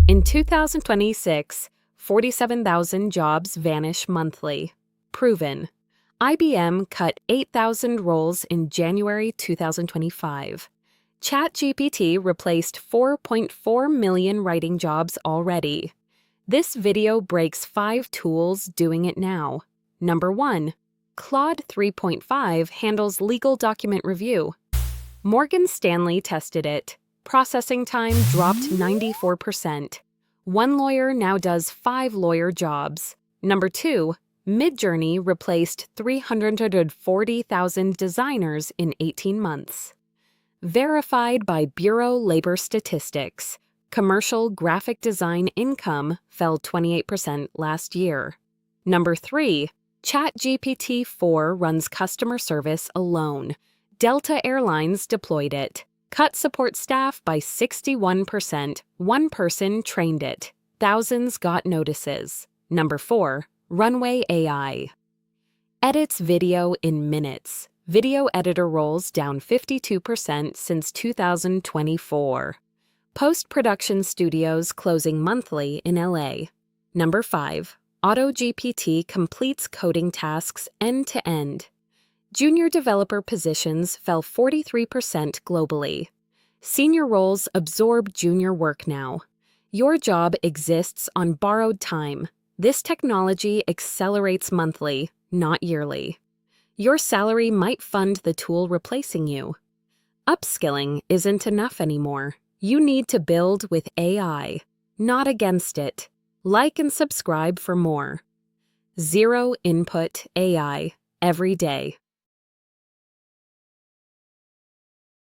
In 2026, 47,000 jobs vanish monthly. Proven. IBM cut 8,000 roles in January 2025. ChatGPT replaced 4.4 million writing jobs already. This video breaks 5 tools doing it now. Number 1. Claude 3.5 handles legal document review. Morgan Stanley tested it. Processing time dropped 94%. One lawyer now does 5 lawyer jobs. Number 2. Midjourney replaced 340,000 designers in 18 months. Verified by Bureau Labor Statistics, commercial graphic design income fell 28% last year. Number 3. ChatGPT 4 runs customer service alone. Delta Airlines deployed it. Cut support staff by 61%. One person trained it. Thousands got notices. Number 4. Runway AI edits video in minutes. Video editor roles down 52% since 2024. Post-production studios closing monthly in LA. Number 5. AutoGPT completes coding tasks end-to-end. Junior developer positions fell 43% globally. Senior roles absorb junior work now. Your job exists on borrowed time. This technology accelerates monthly, not yearly. Your salary might fund the tool replacing you. Upskilling isn't enough anymore. You need to build with AI, not against it. Like and subscribe for more. Zero input AI every day.